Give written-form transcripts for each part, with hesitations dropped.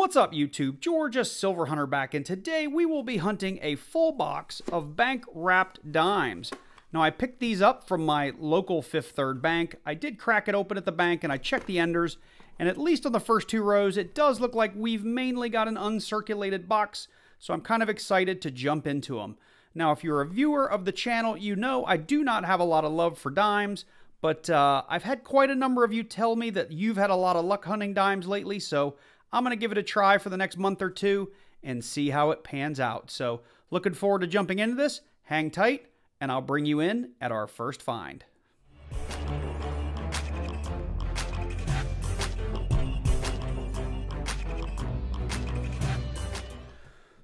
What's up YouTube? Georgia Silver Hunter back, and today we will be hunting a full box of bank wrapped dimes. Now I picked these up from my local Fifth Third bank. I did crack it open at the bank and I checked the enders, and at least on the first two rows it does look like we've mainly got an uncirculated box, so I'm kind of excited to jump into them. Now if you're a viewer of the channel, you know I do not have a lot of love for dimes, but I've had quite a number of you tell me that you've had a lot of luck hunting dimes lately, so I'm going to give it a try for the next month or two and see how it pans out. So looking forward to jumping into this. Hang tight, and I'll bring you in at our first find.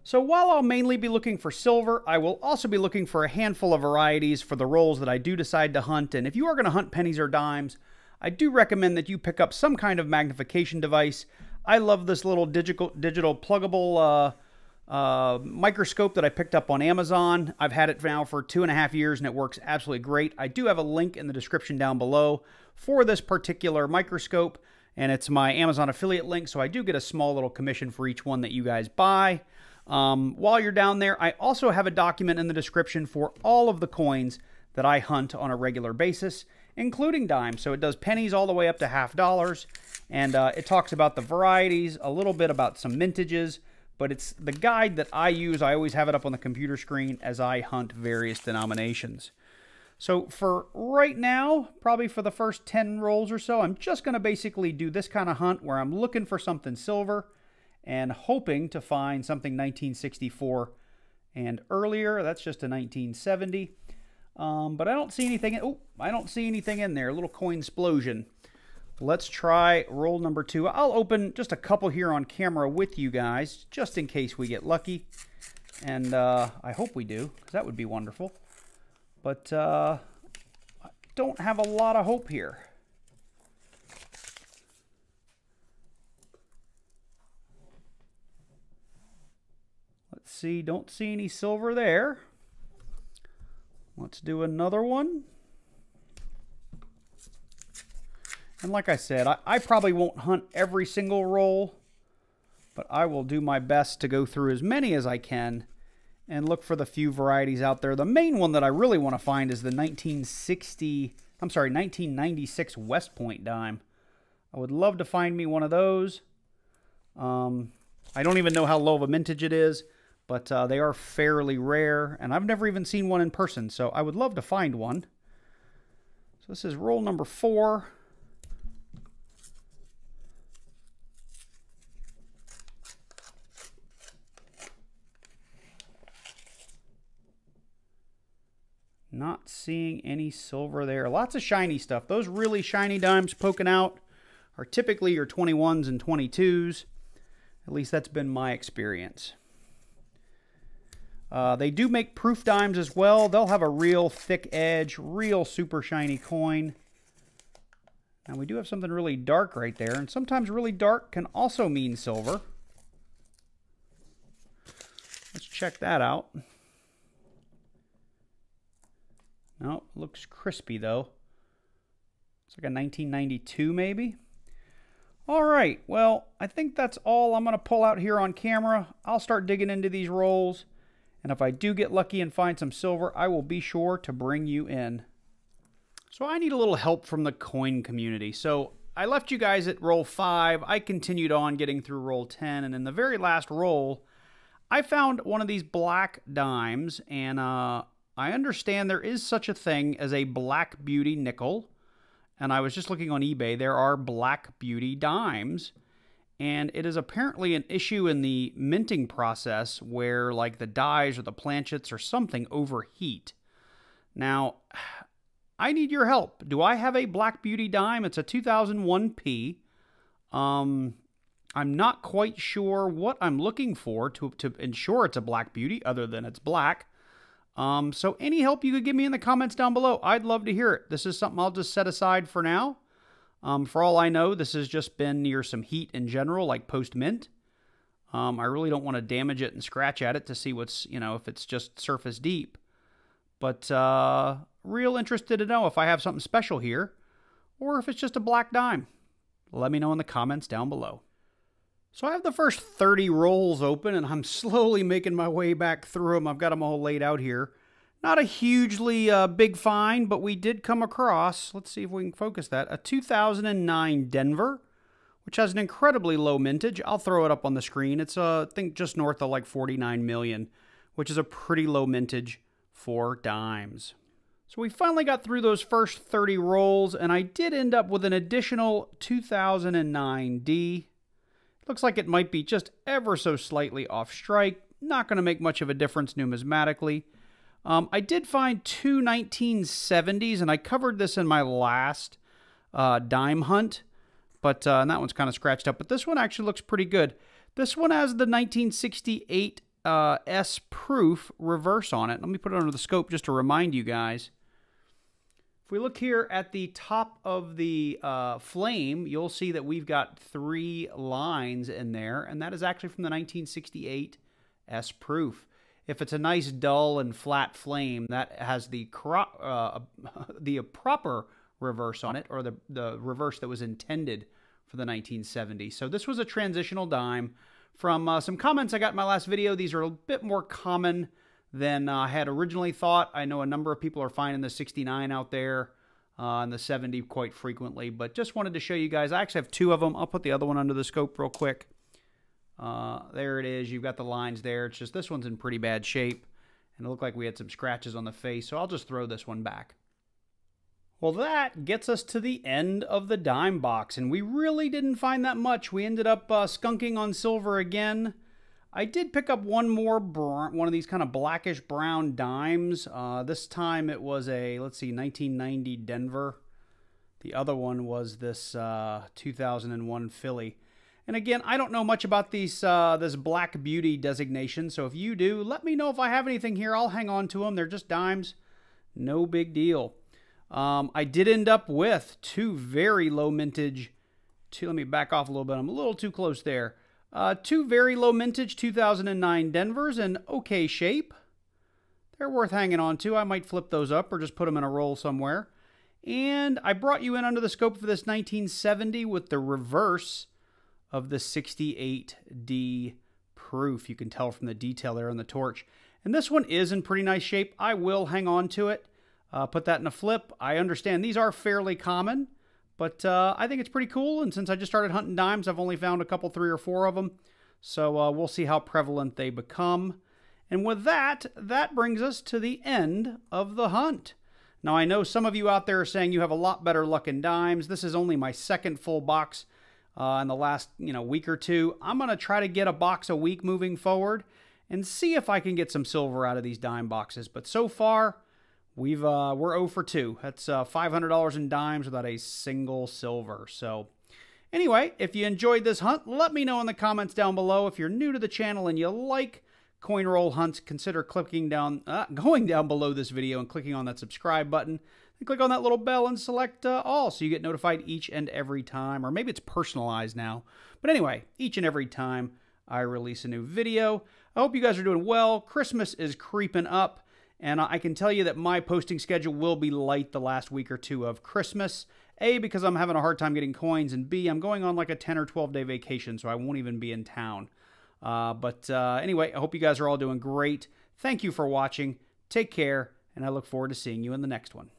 So while I'll mainly be looking for silver, I will also be looking for a handful of varieties for the rolls that I do decide to hunt. And if you are going to hunt pennies or dimes, I do recommend that you pick up some kind of magnification device. I love this little digital pluggable microscope that I picked up on Amazon. I've had it now for 2.5 years and it works absolutely great. I do have a link in the description down below for this particular microscope, and it's my Amazon affiliate link, so I do get a small little commission for each one that you guys buy. While you're down there, I also have a document in the description for all of the coins that I hunt on a regular basis, including dimes. So it does pennies all the way up to $50. And it talks about the varieties, a little bit about some mintages, but it's the guide that I use. I always have it up on the computer screen as I hunt various denominations. So for right now, probably for the first 10 rolls or so, I'm just going to basically do this kind of hunt where I'm looking for something silver and hoping to find something 1964 and earlier. That's just a 1970. But I don't see anything. Oh, I don't see anything in there. A little coin explosion. Let's try roll number 2. I'll open just a couple here on camera with you guys, just in case we get lucky. And I hope we do, because that would be wonderful. But I don't have a lot of hope here. Let's see, don't see any silver there. Let's do another one. And like I said, I probably won't hunt every single roll, but I will do my best to go through as many as I can and look for the few varieties out there. The main one that I really want to find is the 1996 West Point dime. I would love to find me one of those. I don't even know how low of a mintage it is, but they are fairly rare, and I've never even seen one in person, so I would love to find one. So this is roll number 4. Not seeing any silver there. Lots of shiny stuff. Those really shiny dimes poking out are typically your 21s and 22s. At least that's been my experience. They do make proof dimes as well. They'll have a real thick edge, real super shiny coin. And we do have something really dark right there. And sometimes really dark can also mean silver. Let's check that out. No, looks crispy though. It's like a 1992 maybe. All right, well, I think that's all I'm going to pull out here on camera. I'll start digging into these rolls, and if I do get lucky and find some silver, I will be sure to bring you in. So I need a little help from the coin community. So I left you guys at roll 5. I continued on getting through roll 10, and in the very last roll, I found one of these black dimes, and I understand there is such a thing as a Black Beauty nickel, and I was just looking on eBay. There are Black Beauty dimes, and it is apparently an issue in the minting process where like the dies or the planchets or something overheat. Now, I need your help. Do I have a Black Beauty dime? It's a 2001P. I'm not quite sure what I'm looking for to ensure it's a Black Beauty other than it's black. So any help you could give me in the comments down below, I'd love to hear it. This is something I'll just set aside for now. For all I know, this has just been near some heat in general, like post-mint. I really don't want to damage it and scratch at it to see what's, if it's just surface deep. But real interested to know if I have something special here or if it's just a black dime. Let me know in the comments down below. So I have the first 30 rolls open, and I'm slowly making my way back through them. I've got them all laid out here. Not a hugely big find, but we did come across, let's see if we can focus that, a 2009 Denver, which has an incredibly low mintage. I'll throw it up on the screen. It's, I think, just north of like 49 million, which is a pretty low mintage for dimes. So we finally got through those first 30 rolls, and I did end up with an additional 2009 D. Looks like it might be just ever so slightly off strike. Not going to make much of a difference numismatically. I did find two 1970s, and I covered this in my last dime hunt, but and that one's kind of scratched up. But this one actually looks pretty good. This one has the 1968 S proof reverse on it. Let me put it under the scope just to remind you guys. If we look here at the top of the flame, you'll see that we've got 3 lines in there, and that is actually from the 1968 S proof. If it's a nice dull and flat flame, that has the proper reverse on it, or the reverse that was intended for the 1970s. So this was a transitional dime. From some comments I got in my last video, these are a bit more common than I had originally thought. I know a number of people are finding the 69 out there and the 70 quite frequently, but just wanted to show you guys. I actually have 2 of them. I'll put the other one under the scope real quick. There it is. You've got the lines there. It's just this one's in pretty bad shape, and it looked like we had some scratches on the face, so I'll just throw this one back. Well, that gets us to the end of the dime box, and we really didn't find that much. We ended up skunking on silver again. I did pick up one more, one of these kind of blackish brown dimes. This time it was a, let's see, 1990 Denver. The other one was this 2001 Philly. And again, I don't know much about these this Black Beauty designation, so if you do, let me know if I have anything here. I'll hang on to them. They're just dimes. No big deal. I did end up with 2 very low mintage. Let me back off a little bit. I'm a little too close there. 2 very low mintage 2009 Denvers in okay shape. They're worth hanging on to. I might flip those up or just put them in a roll somewhere. And I brought you in under the scope for this 1970 with the reverse of the 68D proof. You can tell from the detail there on the torch. And this one is in pretty nice shape. I will hang on to it. Put that in a flip. I understand these are fairly common, but I think it's pretty cool. And since I just started hunting dimes, I've only found a couple, 3 or 4 of them. So we'll see how prevalent they become. And with that, that brings us to the end of the hunt. Now, I know some of you out there are saying you have a lot better luck in dimes. This is only my second full box in the last week or 2. I'm going to try to get a box a week moving forward and see if I can get some silver out of these dime boxes. But so far, we're 0 for 2. That's $500 in dimes without a single silver. So anyway, if you enjoyed this hunt, let me know in the comments down below. If you're new to the channel and you like coin roll hunts, consider going down below this video and clicking on that subscribe button. And click on that little bell and select all so you get notified each and every time. Or maybe it's personalized now. But anyway, each and every time I release a new video. I hope you guys are doing well. Christmas is creeping up. And I can tell you that my posting schedule will be light the last week or 2 of Christmas. A, because I'm having a hard time getting coins, and B, I'm going on like a 10 or 12-day vacation, so I won't even be in town. Anyway, I hope you guys are all doing great. Thank you for watching. Take care, and I look forward to seeing you in the next one.